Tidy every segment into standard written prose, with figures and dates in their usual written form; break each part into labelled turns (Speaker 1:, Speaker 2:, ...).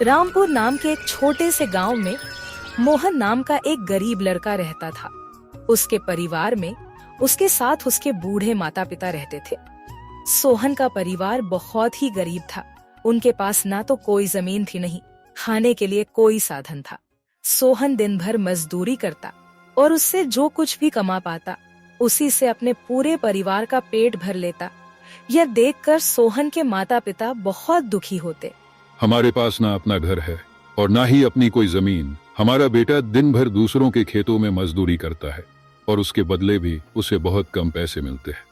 Speaker 1: रामपुर नाम के एक छोटे से गांव में मोहन नाम का एक गरीब लड़का रहता था। उसके परिवार में उसके साथ उसके बूढ़े माता पिता रहते थे। सोहन का परिवार बहुत ही गरीब था। उनके पास ना तो कोई जमीन थी, नहीं खाने के लिए कोई साधन था। सोहन दिन भर मजदूरी करता और उससे जो कुछ भी कमा पाता उसी से अपने पूरे परिवार का पेट भर लेता। यह देखकर सोहन के माता पिता बहुत दुखी होते।
Speaker 2: हमारे पास ना अपना घर है और ना ही अपनी कोई जमीन। हमारा बेटा दिन भर दूसरों के खेतों में मजदूरी करता है और उसके बदले भी उसे बहुत कम पैसे मिलते हैं।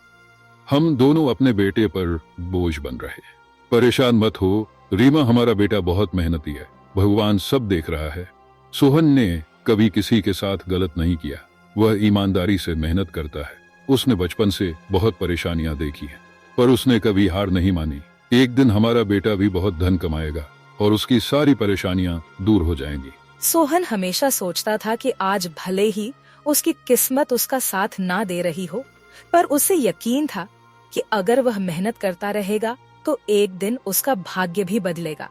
Speaker 2: हम दोनों अपने बेटे पर बोझ बन रहे हैं। परेशान मत हो रीमा, हमारा बेटा बहुत मेहनती है, भगवान सब देख रहा है। सोहन ने कभी किसी के साथ गलत नहीं किया, वह ईमानदारी से मेहनत करता है। उसने बचपन से बहुत परेशानियां देखी हैं, पर उसने कभी हार नहीं मानी। एक दिन हमारा बेटा भी बहुत धन कमाएगा और उसकी सारी परेशानियां दूर हो जाएंगी।
Speaker 1: सोहन हमेशा सोचता था कि आज भले ही उसकी किस्मत उसका साथ ना दे रही हो, पर उसे यकीन था कि अगर वह मेहनत करता रहेगा तो एक दिन उसका भाग्य भी बदलेगा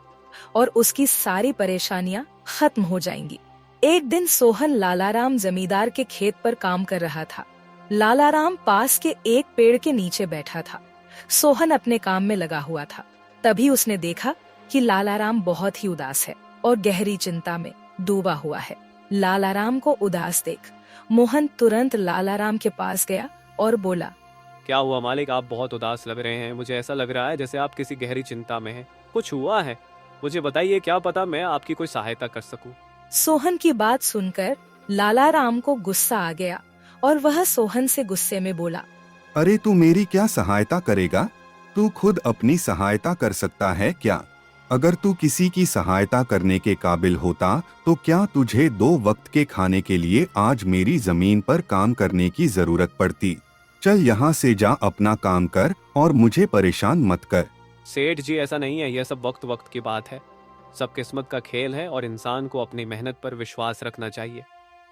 Speaker 1: और उसकी सारी परेशानियां खत्म हो जाएंगी। एक दिन सोहन लालाराम जमींदार के खेत पर काम कर रहा था। लालाराम पास के एक पेड़ के नीचे बैठा था। सोहन अपने काम में लगा हुआ था। तभी उसने देखा कि लालाराम बहुत ही उदास है और गहरी चिंता में डूबा हुआ है। लालाराम को उदास देख मोहन तुरंत लालाराम के पास गया और बोला,
Speaker 3: क्या हुआ मालिक, आप बहुत उदास लग रहे हैं। मुझे ऐसा लग रहा है जैसे आप किसी गहरी चिंता में हैं। कुछ हुआ है? मुझे बताइए, क्या पता मैं आपकी कोई सहायता कर सकूं।
Speaker 1: सोहन की बात सुनकर लालाराम को गुस्सा आ गया और वह सोहन से गुस्से में बोला,
Speaker 4: अरे तू मेरी क्या सहायता करेगा? तू खुद अपनी सहायता कर सकता है क्या? अगर तू किसी की सहायता करने के काबिल होता तो क्या तुझे 2 वक्त के खाने के लिए आज मेरी जमीन पर काम करने की जरूरत पड़ती? चल यहाँ से जा, अपना काम कर और मुझे परेशान मत कर।
Speaker 3: सेठ जी, ऐसा नहीं है, यह सब वक्त वक्त की बात है। सब किस्मत का खेल है और इंसान को अपनी मेहनत पर विश्वास रखना चाहिए।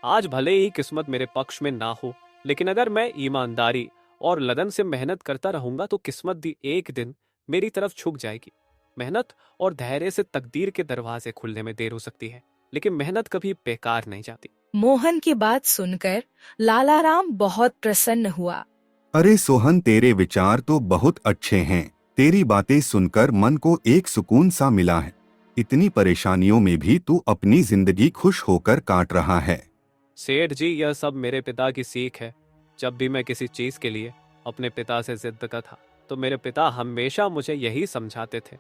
Speaker 3: आज भले ही किस्मत मेरे पक्ष में ना हो, लेकिन अगर मैं ईमानदारी और लगन से मेहनत करता रहूंगा तो किस्मत भी एक दिन मेरी तरफ झुक जाएगी। मेहनत और धैर्य से तकदीर के दरवाजे खुलने में देर हो सकती है, लेकिन मेहनत कभी बेकार नहीं जाती।
Speaker 1: मोहन की बात सुनकर लालाराम बहुत प्रसन्न हुआ।
Speaker 4: अरे सोहन, तेरे विचार तो बहुत अच्छे हैं। तेरी बातें सुनकर मन को एक सुकून सा मिला है। इतनी परेशानियों में भी तू अपनी जिंदगी खुश होकर काट रहा है।
Speaker 3: सेठ जी, यह सब मेरे पिता की सीख है। जब भी मैं किसी चीज के लिए अपने पिता से जिद करता था तो मेरे पिता हमेशा मुझे यही समझाते थे,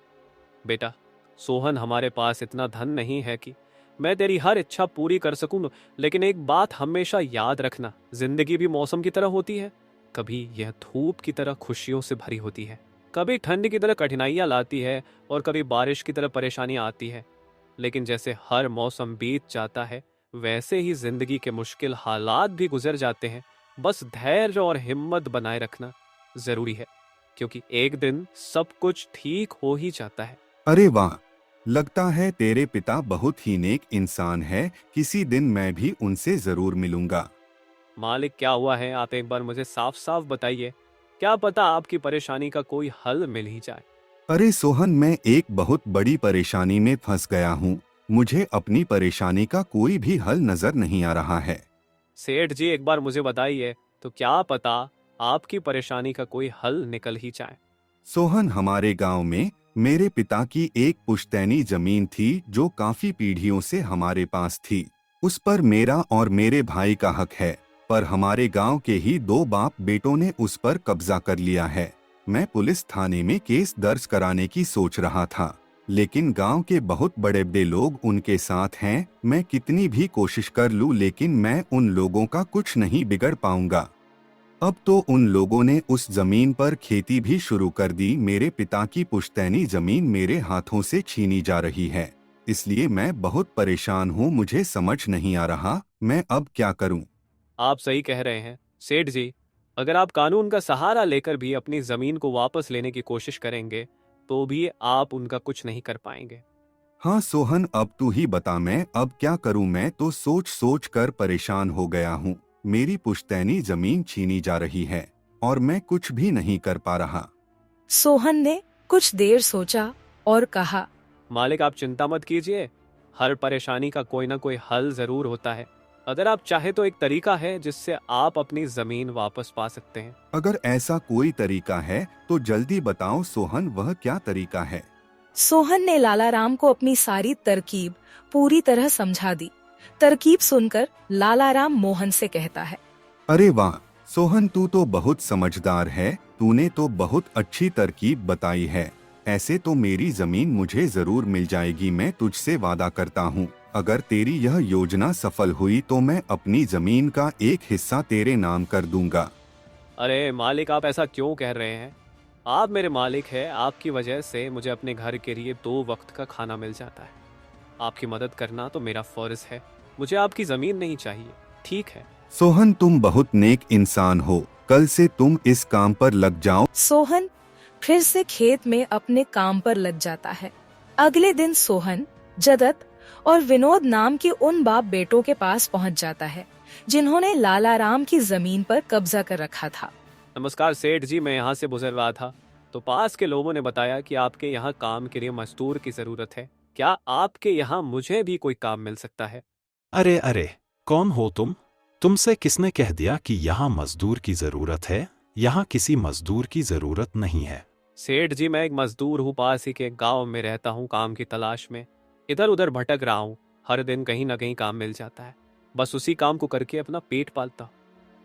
Speaker 3: बेटा सोहन, हमारे पास इतना धन नहीं है कि मैं तेरी हर इच्छा पूरी कर सकूं, लेकिन एक बात हमेशा याद रखना, जिंदगी भी मौसम की तरह होती है। कभी यह धूप की तरह खुशियों से भरी होती है, कभी ठंड की तरह कठिनाइयां लाती है और कभी बारिश की तरह परेशानियां आती है। लेकिन जैसे हर मौसम बीत जाता है वैसे ही जिंदगी के मुश्किल हालात भी गुजर जाते हैं। बस धैर्य और हिम्मत बनाए रखना जरूरी है, क्योंकि एक दिन सब कुछ ठीक हो ही जाता है।
Speaker 4: अरे वाह, लगता है तेरे पिता बहुत ही नेक इंसान है। किसी दिन मैं भी उनसे जरूर मिलूंगा।
Speaker 3: मालिक, क्या हुआ है? आप एक बार मुझे साफ साफ बताइए, क्या पता आपकी परेशानी का कोई हल मिल ही जाए।
Speaker 4: अरे सोहन, मैं एक बहुत बड़ी परेशानी में फंस गया हूँ। मुझे अपनी परेशानी का कोई भी हल नजर नहीं आ रहा है।
Speaker 3: सेठ जी, एक बार मुझे बताइए, तो क्या पता आपकी परेशानी का कोई हल निकल ही जाए।
Speaker 4: सोहन, हमारे गांव में मेरे पिता की एक पुश्तैनी जमीन थी जो काफी पीढ़ियों से हमारे पास थी। उस पर मेरा और मेरे भाई का हक है, पर हमारे गांव के ही 2 बाप बेटों ने उस पर कब्जा कर लिया है। मैं पुलिस थाने में केस दर्ज कराने की सोच रहा था, लेकिन गांव के बहुत बड़े बड़े लोग उनके साथ हैं। मैं कितनी भी कोशिश कर लूं, लेकिन मैं उन लोगों का कुछ नहीं बिगड़ पाऊंगा। अब तो उन लोगों ने उस जमीन पर खेती भी शुरू कर दी। मेरे पिता की पुश्तैनी जमीन मेरे हाथों से छीनी जा रही है, इसलिए मैं बहुत परेशान हूँ। मुझे समझ नहीं आ रहा मैं अब क्या करूँ।
Speaker 3: आप सही कह रहे हैं सेठ जी, अगर आप कानून का सहारा लेकर भी अपनी जमीन को वापस लेने की कोशिश करेंगे तो भी आप उनका कुछ नहीं कर पाएंगे।
Speaker 4: हाँ सोहन, अब तू ही बता, मैं अब क्या करूँ? मैं तो सोच सोच कर परेशान हो गया हूँ। मेरी पुश्तैनी जमीन छीनी जा रही है और मैं कुछ भी नहीं कर पा रहा।
Speaker 1: सोहन ने कुछ देर सोचा और कहा,
Speaker 3: मालिक आप चिंता मत कीजिए, हर परेशानी का कोई ना कोई हल जरूर होता है। अगर आप चाहे तो एक तरीका है जिससे आप अपनी जमीन वापस पा सकते हैं।
Speaker 4: अगर ऐसा कोई तरीका है तो जल्दी बताओ सोहन, वह क्या तरीका है?
Speaker 1: सोहन ने लालाराम को अपनी सारी तरकीब पूरी तरह समझा दी। तरकीब सुनकर लालाराम मोहन से कहता है,
Speaker 4: अरे वाह सोहन, तू तो बहुत समझदार है, तूने तो बहुत अच्छी तरकीब बताई है। ऐसे तो मेरी जमीन मुझे जरूर मिल जाएगी, मैं तुझसे वादा करता हूँ। अगर तेरी यह योजना सफल हुई तो मैं अपनी जमीन का एक हिस्सा तेरे नाम कर दूंगा।
Speaker 3: अरे मालिक, आप ऐसा क्यों कह रहे हैं? आप मेरे मालिक हैं, आपकी वजह से मुझे अपने घर के लिए 2 वक्त का खाना मिल जाता है। आपकी मदद करना तो मेरा फर्ज है, मुझे आपकी जमीन नहीं चाहिए, ठीक है?
Speaker 4: सोहन तुम बहुत नेक इंसान हो, कल से तुम इस काम पर लग जाओ।
Speaker 1: सोहन फिर से खेत में अपने काम पर लग जाता है। अगले दिन सोहन जगत और विनोद नाम के उन बाप बेटों के पास पहुंच जाता है जिन्होंने लालाराम की जमीन पर कब्जा कर रखा था।
Speaker 3: नमस्कार सेठ जी, मैं यहाँ से गुजर रहा था तो पास के लोगों ने बताया कि आपके यहाँ काम के लिए मजदूर की जरूरत है। क्या आपके यहाँ मुझे भी कोई काम मिल सकता है?
Speaker 5: अरे अरे, कौन हो तुम? तुमसे किसने कह दिया कि यहाँ मजदूर की जरूरत है? यहाँ किसी मजदूर की जरूरत नहीं है।
Speaker 3: सेठ जी, मैं एक मजदूर हूँ, पास ही के गांव में रहता हूँ, काम की तलाश में इधर उधर भटक रहा हूँ। हर दिन कहीं ना कहीं काम मिल जाता है, बस उसी काम को करके अपना पेट पालता हूँ।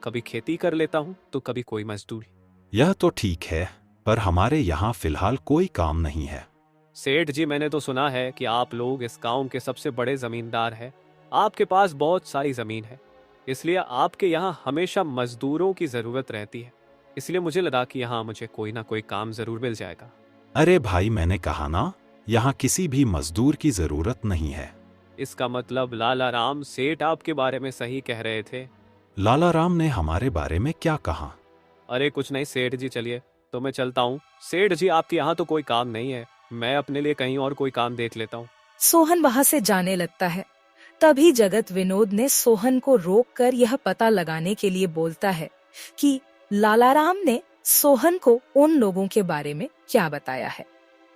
Speaker 3: कभी खेती कर लेता हूँ तो कभी कोई मजदूरी।
Speaker 5: यह तो ठीक है, पर हमारे यहाँ फिलहाल कोई काम नहीं है।
Speaker 3: सेठ जी, मैंने तो सुना है कि आप लोग इस गांव के सबसे बड़े जमींदार हैं। आपके पास बहुत सारी जमीन है, इसलिए आपके यहाँ हमेशा मजदूरों की जरूरत रहती है। इसलिए मुझे लगा कि यहाँ मुझे कोई ना कोई काम जरूर मिल जाएगा।
Speaker 5: अरे भाई, मैंने कहा ना, यहाँ किसी भी मजदूर की जरूरत नहीं है।
Speaker 3: इसका मतलब लालाराम सेठ आपके बारे में सही कह रहे थे?
Speaker 5: लालाराम ने हमारे बारे में क्या कहा?
Speaker 3: अरे कुछ नहीं सेठ जी, चलिए तो मैं चलता हूँ। सेठ जी, आपके यहाँ तो कोई काम नहीं है, मैं अपने लिए कहीं और कोई काम देख लेता हूँ।
Speaker 1: सोहन वहाँ से जाने लगता है। तभी जगत विनोद ने सोहन को रोककर यह पता लगाने के लिए बोलता है कि लालाराम ने सोहन को उन लोगों के बारे में क्या बताया है।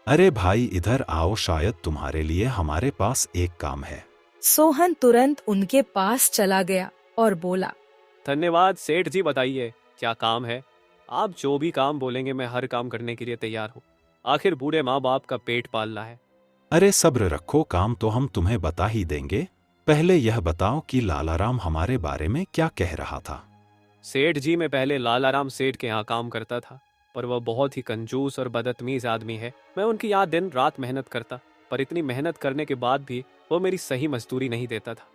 Speaker 5: अरे भाई, इधर आओ, शायद तुम्हारे लिए हमारे पास एक काम है।
Speaker 1: सोहन तुरंत उनके पास चला गया और बोला,
Speaker 3: धन्यवाद सेठ जी, बताइए क्या काम है? आप जो भी काम बोलेंगे मैं हर काम करने के लिए तैयार हूँ। आखिर बूढ़े माँ बाप का पेट पालना है।
Speaker 5: अरे सब्र रखो, काम तो हम तुम्हें बता ही देंगे। पहले यह बताओ कि लालाराम हमारे बारे में क्या कह रहा था।
Speaker 3: सेठ जी, मैं पहले लालाराम सेठ के यहाँ काम करता था, पर वह बहुत ही कंजूस और बदतमीज आदमी है। मैं उनकी यहाँ दिन रात मेहनत करता, पर इतनी मेहनत करने के बाद भी वो मेरी सही मजदूरी नहीं देता था।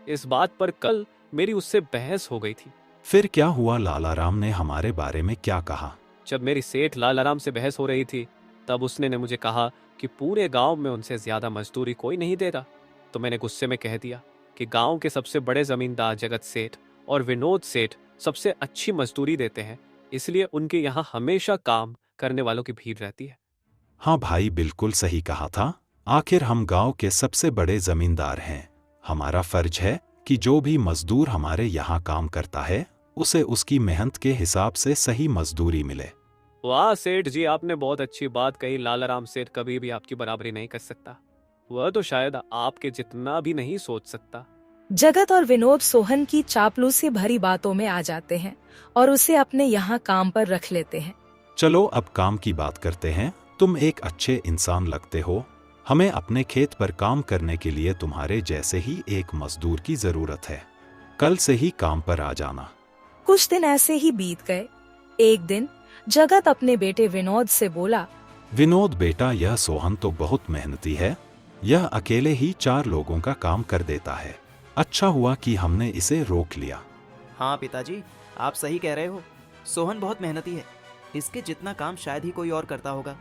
Speaker 3: इस बात पर कल मेरी उससे बहस हो गई थी।
Speaker 5: फिर क्या हुआ? लालाराम ने हमारे बारे में क्या कहा?
Speaker 3: जब मेरी सेठ लालाराम से बहस हो रही थी तब उसने ने मुझे कहा कि पूरे गांव में उनसे ज्यादा मजदूरी कोई नहीं दे रहा। तो मैंने गुस्से में कह दिया कि गांव के सबसे बड़े जमींदार जगत सेठ और विनोद सेठ सबसे अच्छी मजदूरी देते हैं, इसलिए उनके यहाँ हमेशा काम करने वालों की भीड़ रहती है।
Speaker 5: हाँ भाई, बिल्कुल सही कहा था। आखिर हम गांव के सबसे बड़े जमींदार हैं। हमारा फर्ज है कि जो भी मजदूर हमारे यहाँ काम करता है उसे उसकी मेहनत के हिसाब से सही मजदूरी मिले।
Speaker 3: वाह सेठ जी, आपने बहुत अच्छी बात कही। लालाराम सेठ कभी भी आपकी बराबरी नहीं कर सकता, वह तो शायद आपके जितना भी नहीं सोच सकता।
Speaker 1: जगत और विनोद सोहन की चापलूसी भरी बातों में आ जाते हैं और उसे अपने यहाँ काम पर रख लेते हैं।
Speaker 5: चलो अब काम की बात करते हैं। तुम एक अच्छे इंसान लगते हो। हमें अपने खेत पर काम करने के लिए तुम्हारे जैसे ही एक मजदूर की जरूरत है। कल से ही काम पर आ जाना।
Speaker 1: कुछ दिन ऐसे ही बीत गए। एक दिन जगत अपने बेटे विनोद से बोला,
Speaker 5: विनोद बेटा, यह सोहन तो बहुत मेहनती है। यह अकेले ही 4 लोगों का काम कर देता है। अच्छा हुआ कि हमने इसे रोक लिया।
Speaker 6: हाँ पिताजी, आप सही कह रहे हो। सोहन बहुत मेहनती है, इसके जितना काम शायद ही कोई और करता होगा।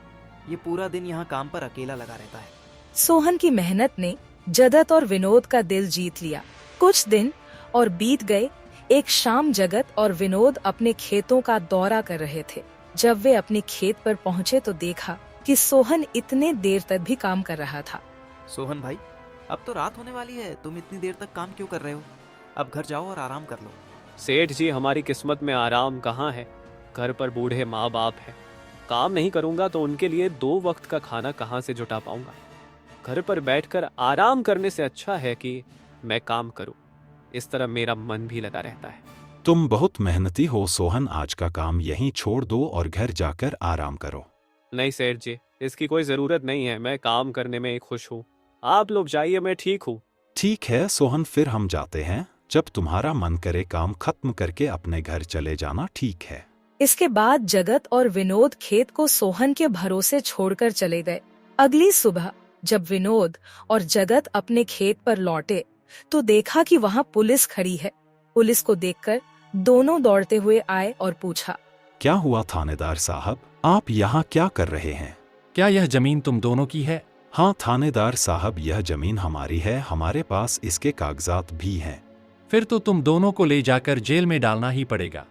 Speaker 6: ये पूरा दिन यहाँ काम पर अकेला लगा रहता है।
Speaker 1: सोहन की मेहनत ने जगत और विनोद का दिल जीत लिया। कुछ दिन और बीत गए। एक शाम जगत और विनोद अपने खेतों का दौरा कर रहे थे। जब वे अपने खेत पर पहुँचे तो देखा कि सोहन इतने देर तक भी काम कर रहा था।
Speaker 6: सोहन भाई, अब तो रात होने वाली है, तुम इतनी देर तक काम क्यों कर रहे हो? अब घर जाओ और आराम कर लो।
Speaker 3: सेठ जी, हमारी किस्मत में आराम कहाँ है? घर पर बूढ़े माँ बाप हैं। काम नहीं करूँगा तो उनके लिए 2 वक्त का खाना कहाँ से जुटा पाऊंगा? घर पर बैठकर आराम करने से अच्छा है कि मैं काम करूं। इस तरह मेरा मन भी लगा रहता है।
Speaker 5: तुम बहुत मेहनती हो सोहन, आज का काम यहीं छोड़ दो और घर जाकर आराम करो।
Speaker 3: नहीं सेठ जी, इसकी कोई जरूरत नहीं है। मैं काम करने में खुश हूँ। आप लोग जाइए, मैं ठीक हूँ।
Speaker 5: ठीक है सोहन, फिर हम जाते हैं। जब तुम्हारा मन करे काम खत्म करके अपने घर चले जाना, ठीक है।
Speaker 1: इसके बाद जगत और विनोद खेत को सोहन के भरोसे छोड़कर चले गए। अगली सुबह जब विनोद और जगत अपने खेत पर लौटे तो देखा कि वहाँ पुलिस खड़ी है। पुलिस को देखकर दोनों दौड़ते हुए आए और पूछा,
Speaker 5: क्या हुआ थानेदार साहब, आप यहाँ क्या कर रहे हैं?
Speaker 7: क्या यह जमीन तुम दोनों की है?
Speaker 5: हाँ थानेदार साहब, यह जमीन हमारी है, हमारे पास इसके कागजात भी हैं।
Speaker 7: फिर तो तुम दोनों को ले जाकर जेल में डालना ही पड़ेगा।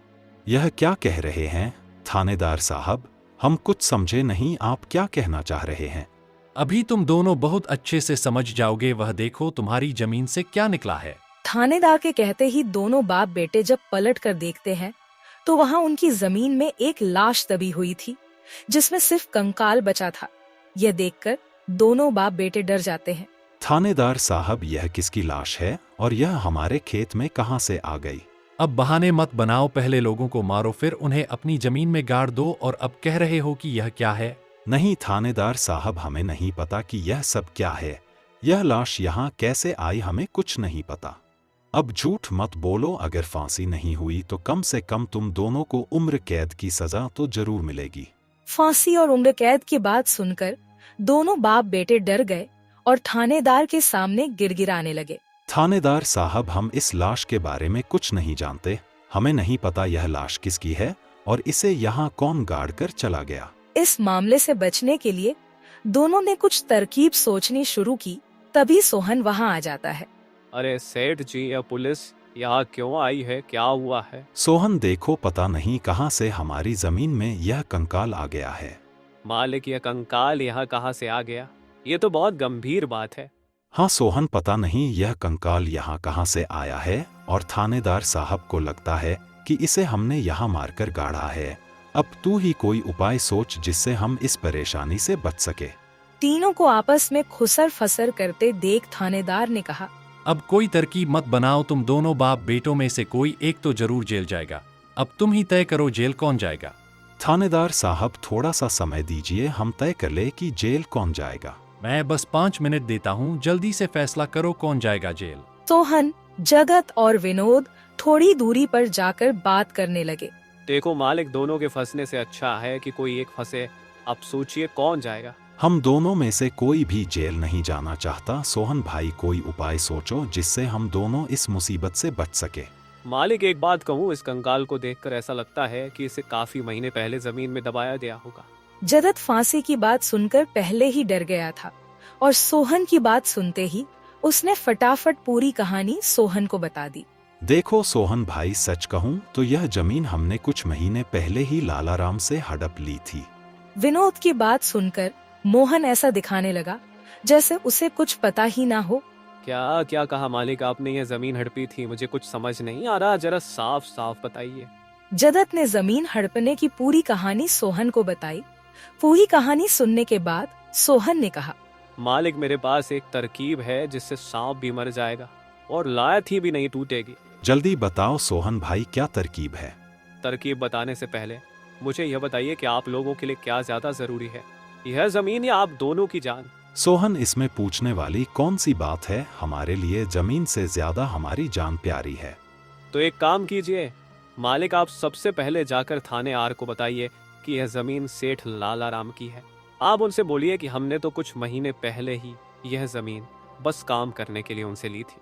Speaker 5: यह क्या कह रहे हैं थानेदार साहब, हम कुछ समझे नहीं, आप क्या कहना चाह रहे हैं?
Speaker 7: अभी तुम दोनों बहुत अच्छे से समझ जाओगे। वह देखो तुम्हारी जमीन से क्या निकला है।
Speaker 1: थानेदार के कहते ही दोनों बाप बेटे जब पलट कर देखते हैं तो वहाँ उनकी जमीन में एक लाश दबी हुई थी जिसमें सिर्फ कंकाल बचा था। यह देखकर दोनों बाप बेटे डर जाते हैं।
Speaker 5: थानेदार साहब, यह किसकी लाश है और यह हमारे खेत में कहाँ से आ गई?
Speaker 7: अब बहाने मत बनाओ, पहले लोगों को मारो फिर उन्हें अपनी जमीन में गाड़ दो और अब कह रहे हो कि यह क्या है?
Speaker 5: नहीं थानेदार साहब, हमें नहीं पता कि यह सब क्या है। यह लाश यहाँ कैसे आई हमें कुछ नहीं पता। अब झूठ मत बोलो, अगर फांसी नहीं हुई तो कम से कम तुम दोनों को उम्र कैद की सजा तो जरूर मिलेगी।
Speaker 1: फांसी और उम्र कैद की बात सुनकर दोनों बाप बेटे डर गए और थानेदार के सामने गिड़गिड़ाने लगे।
Speaker 5: थानेदार साहब, हम इस लाश के बारे में कुछ नहीं जानते। हमें नहीं पता यह लाश किसकी है और इसे यहाँ कौन गाड़ कर चला गया।
Speaker 1: इस मामले से बचने के लिए दोनों ने कुछ तरकीब सोचनी शुरू की। तभी सोहन वहाँ आ जाता है।
Speaker 3: अरे सेठ जी, यह पुलिस यहाँ क्यों आई है? क्या हुआ है?
Speaker 5: सोहन देखो, पता नहीं कहाँ से हमारी जमीन में यह कंकाल आ गया है।
Speaker 3: मालिक, यह कंकाल यहाँ कहाँ से आ गया? ये तो बहुत गंभीर बात है।
Speaker 5: हाँ सोहन, पता नहीं यह कंकाल यहाँ कहाँ से आया है और थानेदार साहब को लगता है कि इसे हमने यहाँ मारकर गाड़ा है। अब तू ही कोई उपाय सोच जिससे हम इस परेशानी से बच सके।
Speaker 1: तीनों को आपस में खुसर फसर करते देख थानेदार ने कहा,
Speaker 7: अब कोई तरकीब मत बनाओ, तुम दोनों बाप बेटों में से कोई एक तो जरूर जेल जाएगा। अब तुम ही तय करो जेल कौन जाएगा।
Speaker 5: थानेदार साहब, थोड़ा सा समय दीजिए, हम तय कर ले कि जेल कौन जाएगा।
Speaker 7: मैं बस 5 मिनट देता हूँ, जल्दी से फैसला करो कौन जाएगा जेल।
Speaker 1: सोहन, जगत और विनोद थोड़ी दूरी पर जाकर बात करने लगे।
Speaker 3: देखो मालिक, दोनों के फंसने से अच्छा है कि कोई एक फंसे। अब सोचिए कौन जाएगा।
Speaker 5: हम दोनों में से कोई भी जेल नहीं जाना चाहता। सोहन भाई, कोई उपाय सोचो जिससे हम दोनों इस मुसीबत से बच सके।
Speaker 3: मालिक, एक बात कहूँ, इस कंकाल को देखकर ऐसा लगता है कि इसे काफी महीने पहले जमीन में दबाया गया होगा।
Speaker 1: जगत फांसी की बात सुनकर पहले ही डर गया था और सोहन की बात सुनते ही उसने फटाफट पूरी कहानी सोहन को बता दी।
Speaker 5: देखो सोहन भाई, सच कहूँ तो यह जमीन हमने कुछ महीने पहले ही लालाराम से हड़प ली थी।
Speaker 1: विनोद की बात सुनकर मोहन ऐसा दिखाने लगा जैसे उसे कुछ पता ही ना हो।
Speaker 3: क्या क्या कहा मालिक आपने? ये जमीन हड़पी थी, मुझे कुछ समझ नहीं आ रहा, जरा साफ साफ बताइए।
Speaker 1: जगत ने जमीन हड़पने की पूरी कहानी सोहन को बताई। पूरी कहानी सुनने के बाद सोहन ने कहा,
Speaker 3: मालिक, मेरे पास एक तरकीब है जिससे सांप भी मर जाएगा और लाठी भी नहीं टूटेगी।
Speaker 5: जल्दी बताओ सोहन भाई, क्या तरकीब है?
Speaker 3: तरकीब बताने से पहले मुझे यह बताइए कि आप लोगों के लिए क्या ज्यादा जरूरी है, यह जमीन या आप दोनों की जान?
Speaker 5: सोहन, इसमें पूछने वाली कौन सी बात है? हमारे लिए जमीन से ज्यादा हमारी जान प्यारी है।
Speaker 3: तो एक काम कीजिए मालिक, आप सबसे पहले जाकर थाने आर को बताइए कि यह जमीन सेठ लालाराम की है। आप उनसे बोलिए कि हमने तो कुछ महीने पहले ही यह जमीन बस काम करने के लिए उनसे ली थी,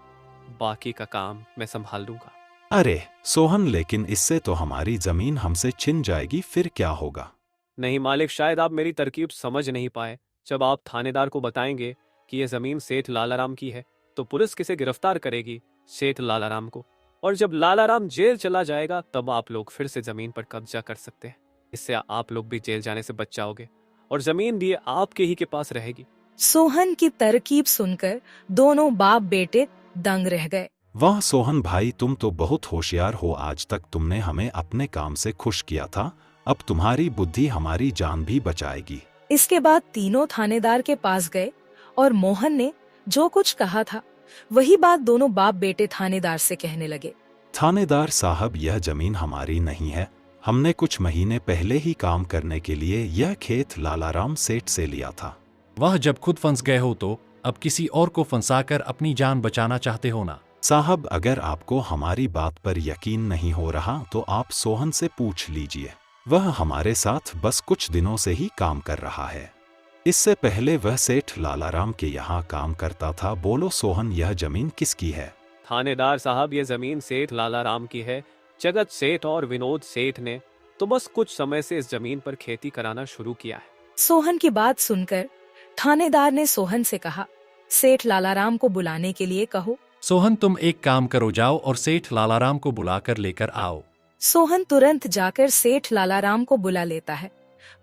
Speaker 3: बाकी का काम मैं संभाल लूंगा।
Speaker 5: अरे सोहन, लेकिन इससे तो हमारी जमीन हमसे छिन जाएगी, फिर क्या होगा?
Speaker 3: नहीं मालिक, शायद आप मेरी तरकीब समझ नहीं पाए। जब आप थानेदार को बताएंगे कि यह जमीन सेठ लालाराम की है तो पुलिस किसे गिरफ्तार करेगी? सेठ लालाराम को। और जब लालाराम जेल चला जाएगा तब आप लोग फिर से जमीन पर कब्जा कर सकते हैं। इससे आप लोग भी जेल जाने से बच जाओगे और जमीन भी आपके ही के पास रहेगी।
Speaker 1: सोहन की तरकीब सुनकर दोनों बाप बेटे दंग रह गए।
Speaker 5: वाह सोहन भाई, तुम तो बहुत होशियार हो। आज तक तुमने हमें अपने काम से खुश किया था, अब तुम्हारी बुद्धि हमारी जान भी बचाएगी।
Speaker 1: इसके बाद तीनों थानेदार के पास गए और मोहन ने जो कुछ कहा था वही बात दोनों बाप बेटे थानेदार से कहने लगे।
Speaker 5: थानेदार साहब, यह जमीन हमारी नहीं है। हमने कुछ महीने पहले ही काम करने के लिए यह खेत लालाराम सेठ से लिया था।
Speaker 7: वह जब खुद फंस गए हो तो अब किसी और को फंसाकर अपनी जान बचाना चाहते हो ना?
Speaker 5: साहब, अगर आपको हमारी बात पर यकीन नहीं हो रहा तो आप सोहन से पूछ लीजिए। वह हमारे साथ बस कुछ दिनों से ही काम कर रहा है। इससे पहले वह सेठ लालाराम के यहाँ काम करता था। बोलो सोहन, यह जमीन किसकी है?
Speaker 3: थानेदार साहब, ये जमीन सेठ लालाराम की है। जगत सेठ और विनोद सेठ ने तो बस कुछ समय से इस जमीन पर खेती कराना शुरू किया है।
Speaker 1: सोहन की बात सुनकर थानेदार ने सोहन से कहा, सेठ लालाराम को बुलाने के लिए कहो।
Speaker 7: सोहन, तुम एक काम करो, जाओ और सेठ लालाराम को बुलाकर लेकर आओ।
Speaker 1: सोहन तुरंत जाकर सेठ लालाराम को बुला लेता है,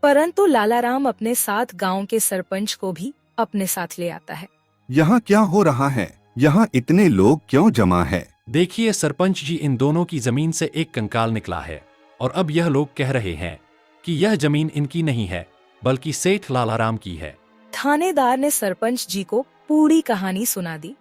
Speaker 1: परंतु लालाराम अपने साथ गांव के सरपंच को भी अपने साथ ले आता है।
Speaker 4: यहाँ क्या हो रहा है? यहाँ इतने लोग क्यों जमा है?
Speaker 7: देखिए सरपंच जी, इन दोनों की जमीन से एक कंकाल निकला है और अब यह लोग कह रहे हैं कि यह जमीन इनकी नहीं है बल्कि सेठ लालाराम की है।
Speaker 1: थानेदार ने सरपंच जी को पूरी कहानी सुना दी।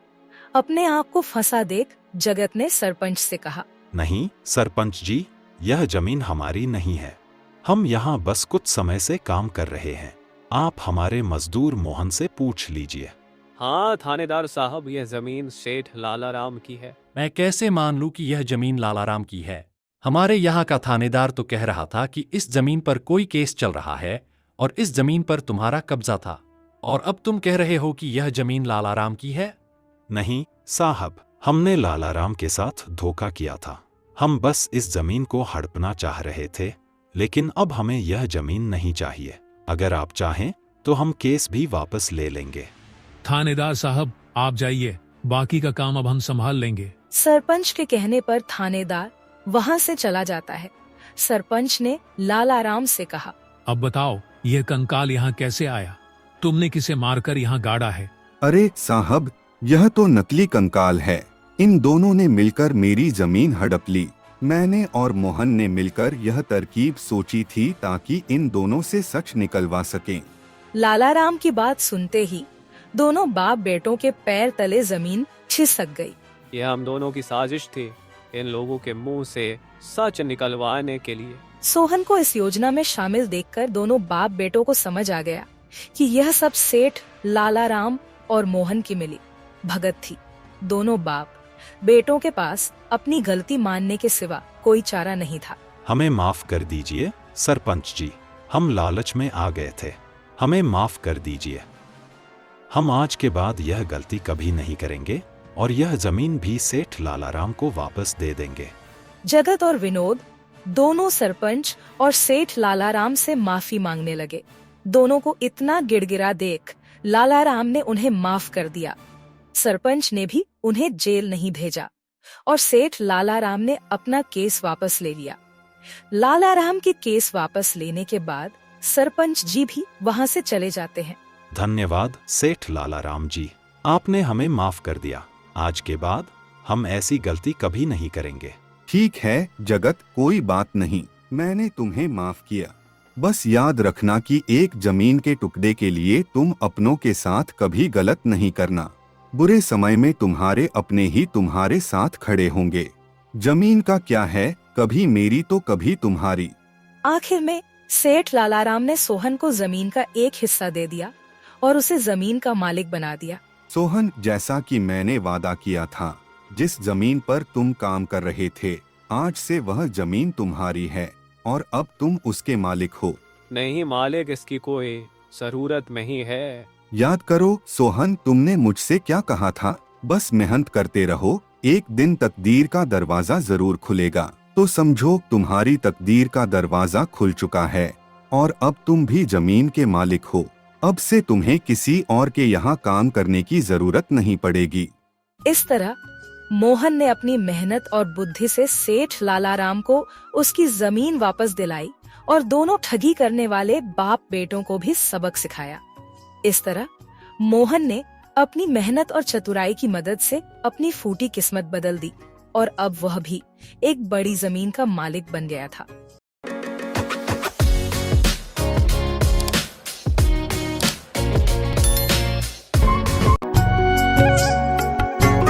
Speaker 1: अपने आप को फंसा देख जगत ने सरपंच से कहा,
Speaker 5: नहीं सरपंच जी, यह जमीन हमारी नहीं है। हम यहाँ बस कुछ समय से काम कर रहे हैं। आप हमारे मजदूर मोहन से पूछ लीजिए।
Speaker 3: हाँ थानेदार साहब, यह जमीन सेठ लालाराम की है।
Speaker 7: मैं कैसे मान लूं कि यह जमीन लालाराम की है? हमारे यहाँ का थानेदार तो कह रहा था कि इस जमीन पर कोई केस चल रहा है और इस जमीन पर तुम्हारा कब्जा था, और अब तुम कह रहे हो कि यह जमीन लालाराम की है।
Speaker 5: नहीं साहब, हमने लालाराम के साथ धोखा किया था। हम बस इस जमीन को हड़पना चाह रहे थे, लेकिन अब हमें यह जमीन नहीं चाहिए। अगर आप चाहें तो हम केस भी वापस ले लेंगे।
Speaker 8: थानेदार साहब, आप जाइए, बाकी का काम अब हम संभाल लेंगे।
Speaker 1: सरपंच के कहने पर थानेदार वहाँ से चला जाता है। सरपंच ने लालाराम से कहा,
Speaker 8: अब बताओ, यह कंकाल यहाँ कैसे आया? तुमने किसे मारकर यहाँ गाड़ा है?
Speaker 4: अरे साहब, यह तो नकली कंकाल है। इन दोनों ने मिलकर मेरी जमीन हड़प ली। मैंने और मोहन ने मिलकर यह तरकीब सोची थी ताकि इन दोनों से सच निकलवा सकें।
Speaker 1: लालाराम की बात सुनते ही दोनों बाप बेटों के पैर तले जमीन खिसक गई।
Speaker 3: यह हम दोनों की साजिश थी, इन लोगों के मुंह से सच निकलवाने के लिए।
Speaker 1: सोहन को इस योजना में शामिल देखकर दोनों बाप बेटों को समझ आ गया कि यह सब सेठ लालाराम और मोहन की मिली भगत थी। दोनों बाप बेटों के पास अपनी गलती मानने के सिवा कोई चारा नहीं था।
Speaker 5: हमें माफ कर दीजिए सरपंच जी, हम लालच में आ गए थे। हमें माफ कर दीजिए। हम आज के बाद यह गलती कभी नहीं करेंगे और यह जमीन भी सेठ लालाराम को वापस दे देंगे।
Speaker 1: जगत और विनोद दोनों सरपंच और सेठ लालाराम से माफी मांगने लगे। दोनों को इतना गिड़गिड़ा देख लालाराम ने उन्हें माफ कर दिया। सरपंच ने भी उन्हें जेल नहीं भेजा और सेठ लालाराम ने अपना केस वापस ले लिया। लालाराम के केस वापस लेने के बाद सरपंच जी भी वहाँ से चले जाते हैं।
Speaker 5: धन्यवाद सेठ लालाराम जी, आपने हमें माफ कर दिया। आज के बाद हम ऐसी गलती कभी नहीं करेंगे।
Speaker 4: ठीक है जगत, कोई बात नहीं, मैंने तुम्हें माफ किया। बस याद रखना कि एक जमीन के टुकड़े के लिए तुम अपनों के साथ कभी गलत नहीं करना। बुरे समय में तुम्हारे अपने ही तुम्हारे साथ खड़े होंगे। जमीन का क्या है, कभी मेरी तो कभी तुम्हारी।
Speaker 1: आखिर में सेठ लालाराम ने सोहन को जमीन का एक हिस्सा दे दिया और उसे जमीन का मालिक बना दिया।
Speaker 4: सोहन, जैसा कि मैंने वादा किया था, जिस जमीन पर तुम काम कर रहे थे, आज से वह जमीन तुम्हारी है और अब तुम उसके मालिक हो।
Speaker 3: नहीं मालिक, इसकी कोई जरूरत नहीं है।
Speaker 4: याद करो सोहन, तुमने मुझसे क्या कहा था? बस मेहनत करते रहो, एक दिन तकदीर का दरवाजा जरूर खुलेगा। तो समझो तुम्हारी तकदीर का दरवाजा खुल चुका है और अब तुम भी जमीन के मालिक हो। अब से तुम्हें किसी और के यहाँ काम करने की जरूरत नहीं पड़ेगी।
Speaker 1: इस तरह मोहन ने अपनी मेहनत और बुद्धि से सेठ लालाराम को उसकी जमीन वापस दिलाई और दोनों ठगी करने वाले बाप बेटों को भी सबक सिखाया। इस तरह मोहन ने अपनी मेहनत और चतुराई की मदद से अपनी फूटी किस्मत बदल दी और अब वह भी एक बड़ी जमीन का मालिक बन गया था।